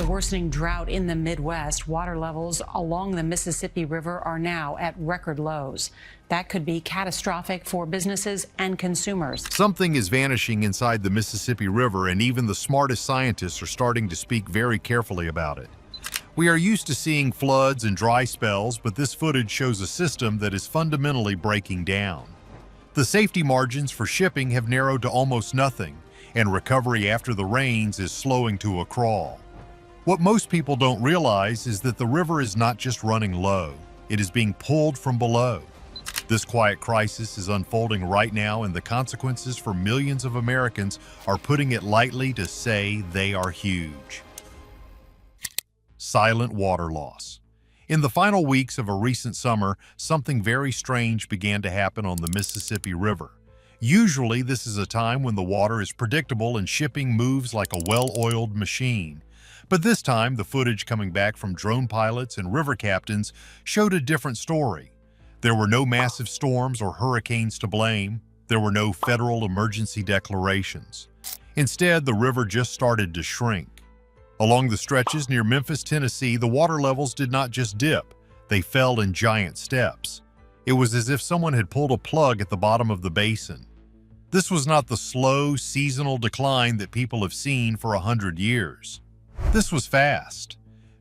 worsening drought in the Midwest, water levels along the Mississippi River are now at record lows. That could be catastrophic for businesses and consumers. Something is vanishing inside the Mississippi River, and even the smartest scientists are starting to speak very carefully about it. We are used to seeing floods and dry spells, but this footage shows a system that is fundamentally breaking down. The safety margins for shipping have narrowed to almost nothing, and recovery after the rains is slowing to a crawl. What most people don't realize is that the river is not just running low, it is being pulled from below. This quiet crisis is unfolding right now, and the consequences for millions of Americans are, putting it lightly, to say they are huge. Silent water loss. In the final weeks of a recent summer, something very strange began to happen on the Mississippi River. Usually, this is a time when the water is predictable and shipping moves like a well-oiled machine. But this time, the footage coming back from drone pilots and river captains showed a different story. There were no massive storms or hurricanes to blame. There were no federal emergency declarations. Instead, the river just started to shrink. Along the stretches near Memphis, Tennessee, the water levels did not just dip, they fell in giant steps. It was as if someone had pulled a plug at the bottom of the basin. This was not the slow, seasonal decline that people have seen for 100 years. This was fast.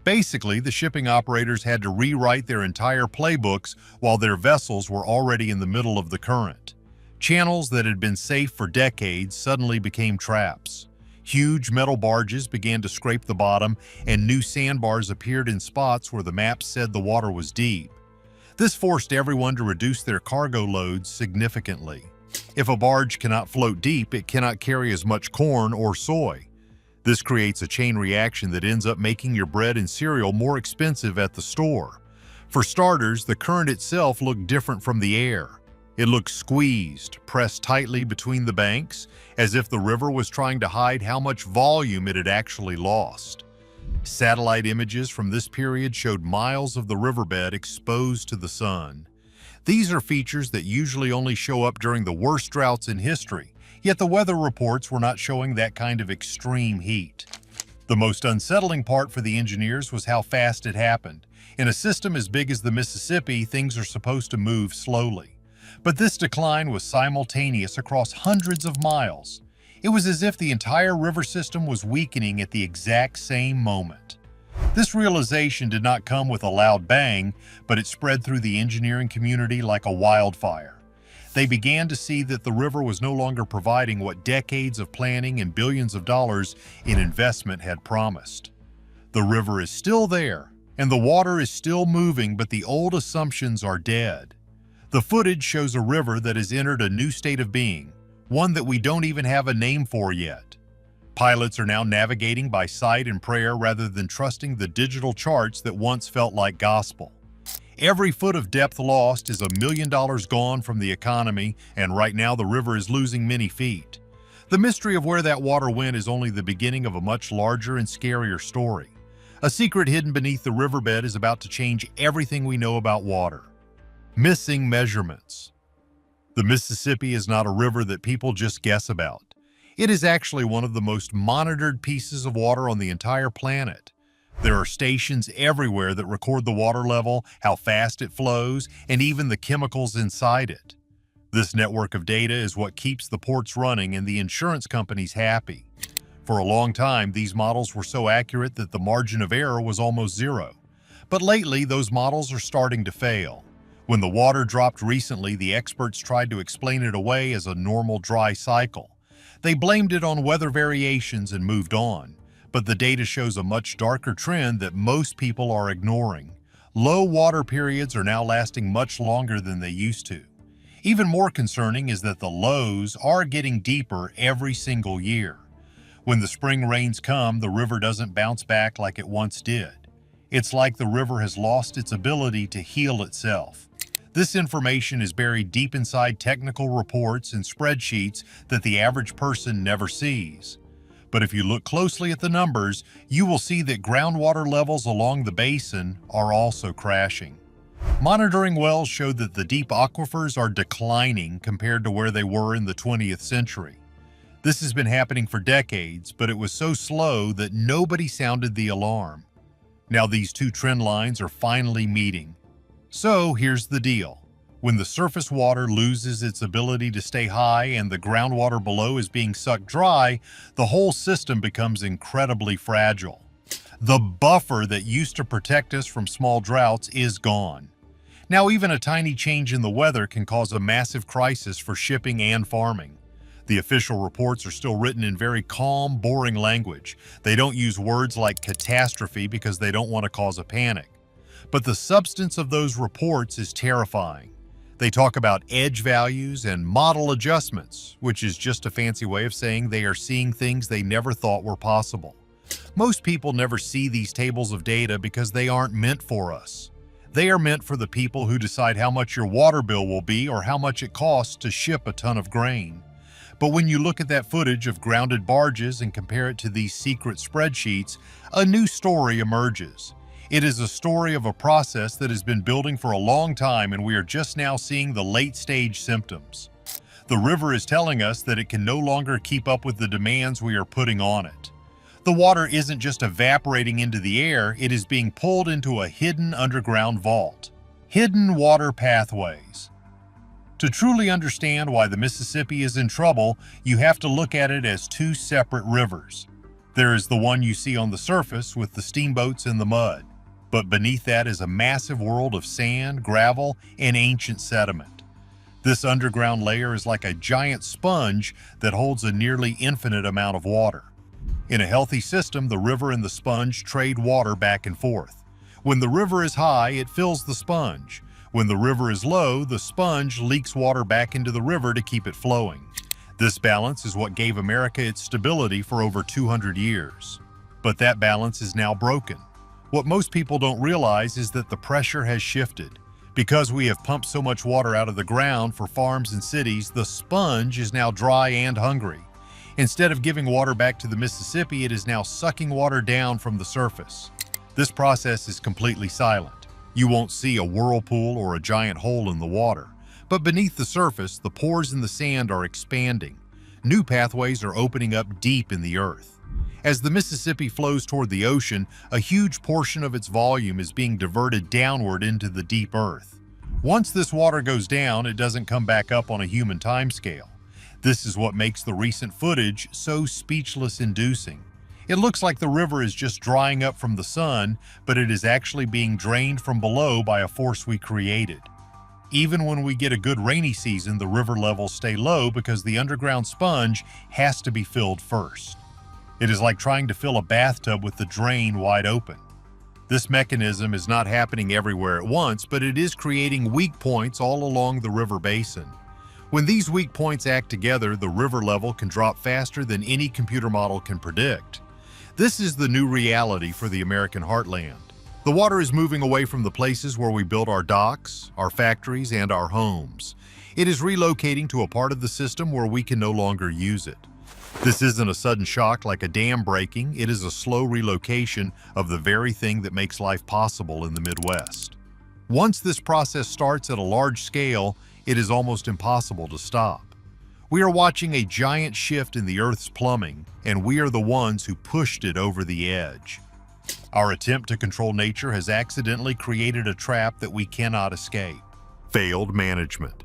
Basically, the shipping operators had to rewrite their entire playbooks while their vessels were already in the middle of the current. Channels that had been safe for decades suddenly became traps. Huge metal barges began to scrape the bottom, and new sandbars appeared in spots where the maps said the water was deep. This forced everyone to reduce their cargo loads significantly. If a barge cannot float deep, it cannot carry as much corn or soy. This creates a chain reaction that ends up making your bread and cereal more expensive at the store. For starters, the current itself looked different from the air. It looked squeezed, pressed tightly between the banks, as if the river was trying to hide how much volume it had actually lost. Satellite images from this period showed miles of the riverbed exposed to the sun. These are features that usually only show up during the worst droughts in history, yet the weather reports were not showing that kind of extreme heat. The most unsettling part for the engineers was how fast it happened. In a system as big as the Mississippi, things are supposed to move slowly. But this decline was simultaneous across hundreds of miles. It was as if the entire river system was weakening at the exact same moment. This realization did not come with a loud bang, but it spread through the engineering community like a wildfire. They began to see that the river was no longer providing what decades of planning and billions of dollars in investment had promised. The river is still there, and the water is still moving, but the old assumptions are dead. The footage shows a river that has entered a new state of being, one that we don't even have a name for yet. Pilots are now navigating by sight and prayer rather than trusting the digital charts that once felt like gospel. Every foot of depth lost is $1 million gone from the economy, and right now the river is losing many feet. The mystery of where that water went is only the beginning of a much larger and scarier story. A secret hidden beneath the riverbed is about to change everything we know about water. Missing measurements. The Mississippi is not a river that people just guess about. It is actually one of the most monitored pieces of water on the entire planet. There are stations everywhere that record the water level, how fast it flows, and even the chemicals inside it. This network of data is what keeps the ports running and the insurance companies happy. For a long time, these models were so accurate that the margin of error was almost zero. But lately, those models are starting to fail. When the water dropped recently, the experts tried to explain it away as a normal dry cycle. They blamed it on weather variations and moved on. But the data shows a much darker trend that most people are ignoring. Low water periods are now lasting much longer than they used to. Even more concerning is that the lows are getting deeper every single year. When the spring rains come, the river doesn't bounce back like it once did. It's like the river has lost its ability to heal itself. This information is buried deep inside technical reports and spreadsheets that the average person never sees. But if you look closely at the numbers, you will see that groundwater levels along the basin are also crashing. Monitoring wells showed that the deep aquifers are declining compared to where they were in the 20th century. This has been happening for decades, but it was so slow that nobody sounded the alarm. Now these two trend lines are finally meeting. So here's the deal. When the surface water loses its ability to stay high and the groundwater below is being sucked dry, the whole system becomes incredibly fragile. The buffer that used to protect us from small droughts is gone. Now even a tiny change in the weather can cause a massive crisis for shipping and farming. The official reports are still written in very calm, boring language. They don't use words like catastrophe because they don't want to cause a panic. But the substance of those reports is terrifying. They talk about edge values and model adjustments, which is just a fancy way of saying they are seeing things they never thought were possible. Most people never see these tables of data because they aren't meant for us. They are meant for the people who decide how much your water bill will be or how much it costs to ship a ton of grain. But when you look at that footage of grounded barges and compare it to these secret spreadsheets, a new story emerges. It is a story of a process that has been building for a long time, and we are just now seeing the late-stage symptoms. The river is telling us that it can no longer keep up with the demands we are putting on it. The water isn't just evaporating into the air, it is being pulled into a hidden underground vault. Hidden water pathways. To truly understand why the Mississippi is in trouble, you have to look at it as two separate rivers. There is the one you see on the surface with the steamboats and the mud. But beneath that is a massive world of sand, gravel, and ancient sediment. This underground layer is like a giant sponge that holds a nearly infinite amount of water. In a healthy system, the river and the sponge trade water back and forth. When the river is high, it fills the sponge. When the river is low, the sponge leaks water back into the river to keep it flowing. This balance is what gave America its stability for over 200 years. But that balance is now broken. What most people don't realize is that the pressure has shifted. Because we have pumped so much water out of the ground for farms and cities, the sponge is now dry and hungry. Instead of giving water back to the Mississippi, it is now sucking water down from the surface. This process is completely silent. You won't see a whirlpool or a giant hole in the water. But beneath the surface, the pores in the sand are expanding. New pathways are opening up deep in the earth. As the Mississippi flows toward the ocean, a huge portion of its volume is being diverted downward into the deep earth. Once this water goes down, it doesn't come back up on a human timescale. This is what makes the recent footage so speechless-inducing. It looks like the river is just drying up from the sun, but it is actually being drained from below by a force we created. Even when we get a good rainy season, the river levels stay low because the underground sponge has to be filled first. It is like trying to fill a bathtub with the drain wide open. This mechanism is not happening everywhere at once, but it is creating weak points all along the river basin. When these weak points act together, the river level can drop faster than any computer model can predict. This is the new reality for the American heartland. The water is moving away from the places where we build our docks, our factories, and our homes. It is relocating to a part of the system where we can no longer use it. This isn't a sudden shock like a dam breaking, it is a slow relocation of the very thing that makes life possible in the Midwest. Once this process starts at a large scale, it is almost impossible to stop. We are watching a giant shift in the Earth's plumbing, and we are the ones who pushed it over the edge. Our attempt to control nature has accidentally created a trap that we cannot escape. Failed management.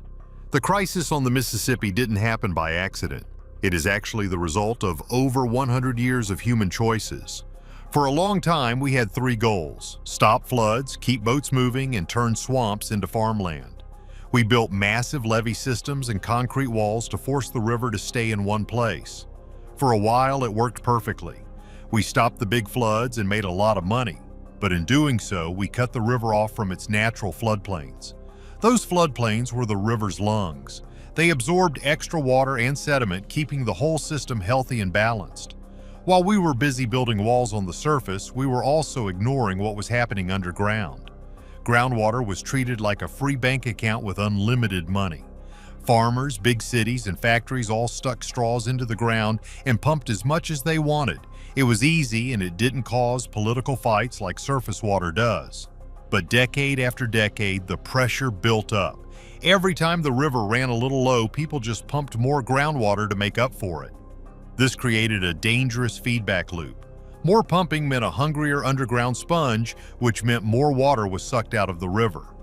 The crisis on the Mississippi didn't happen by accident. It is actually the result of over 100 years of human choices. For a long time, we had three goals: stop floods, keep boats moving, and turn swamps into farmland. We built massive levee systems and concrete walls to force the river to stay in one place. For a while, it worked perfectly. We stopped the big floods and made a lot of money. But in doing so, we cut the river off from its natural floodplains. Those floodplains were the river's lungs. They absorbed extra water and sediment, keeping the whole system healthy and balanced. While we were busy building walls on the surface, we were also ignoring what was happening underground. Groundwater was treated like a free bank account with unlimited money. Farmers, big cities, and factories all stuck straws into the ground and pumped as much as they wanted. It was easy and it didn't cause political fights like surface water does. But decade after decade, the pressure built up. Every time the river ran a little low, people just pumped more groundwater to make up for it. This created a dangerous feedback loop. More pumping meant a hungrier underground sponge, which meant more water was sucked out of the river.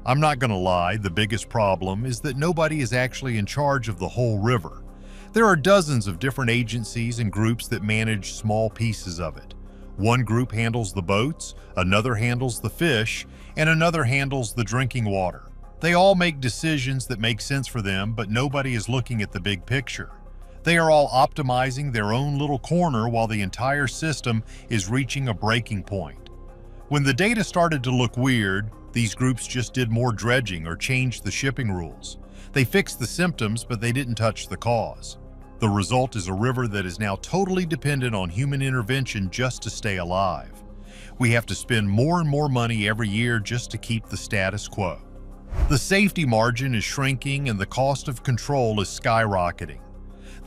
I'm not going to lie, the biggest problem is that nobody is actually in charge of the whole river. There are dozens of different agencies and groups that manage small pieces of it. One group handles the boats, another handles the fish, and another handles the drinking water. They all make decisions that make sense for them, but nobody is looking at the big picture. They are all optimizing their own little corner while the entire system is reaching a breaking point. When the data started to look weird, these groups just did more dredging or changed the shipping rules. They fixed the symptoms, but they didn't touch the cause. The result is a river that is now totally dependent on human intervention just to stay alive. We have to spend more and more money every year just to keep the status quo. The safety margin is shrinking and the cost of control is skyrocketing.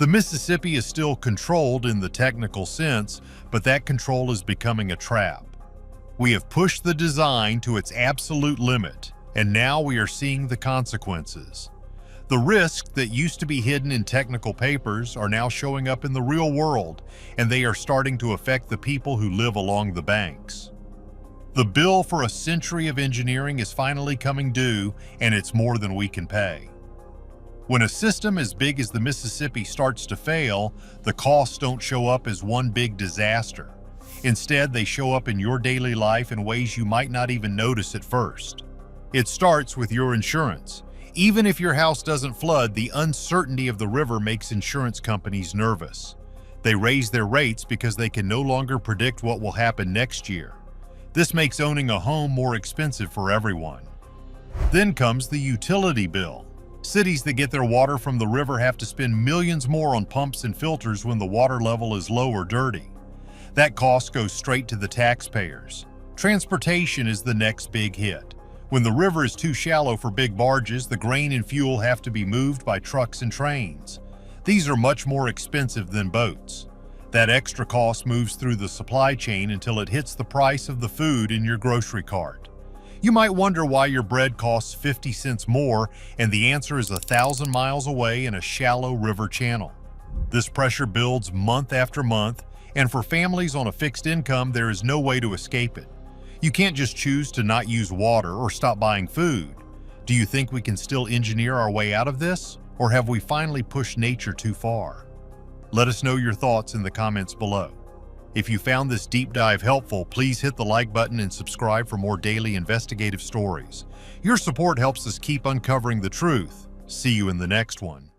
The Mississippi is still controlled in the technical sense, but that control is becoming a trap. We have pushed the design to its absolute limit, and now we are seeing the consequences. The risks that used to be hidden in technical papers are now showing up in the real world, and they are starting to affect the people who live along the banks. The bill for a century of engineering is finally coming due, and it's more than we can pay. When a system as big as the Mississippi starts to fail, the costs don't show up as one big disaster. Instead, they show up in your daily life in ways you might not even notice at first. It starts with your insurance. Even if your house doesn't flood, the uncertainty of the river makes insurance companies nervous. They raise their rates because they can no longer predict what will happen next year. This makes owning a home more expensive for everyone. Then comes the utility bill. Cities that get their water from the river have to spend millions more on pumps and filters when the water level is low or dirty. That cost goes straight to the taxpayers. Transportation is the next big hit. When the river is too shallow for big barges, the grain and fuel have to be moved by trucks and trains. These are much more expensive than boats. That extra cost moves through the supply chain until it hits the price of the food in your grocery cart. You might wonder why your bread costs 50 cents more, and the answer is 1,000 miles away in a shallow river channel. This pressure builds month after month, and for families on a fixed income, there is no way to escape it. You can't just choose to not use water or stop buying food. Do you think we can still engineer our way out of this, or have we finally pushed nature too far? Let us know your thoughts in the comments below. If you found this deep dive helpful, please hit the like button and subscribe for more daily investigative stories. Your support helps us keep uncovering the truth. See you in the next one.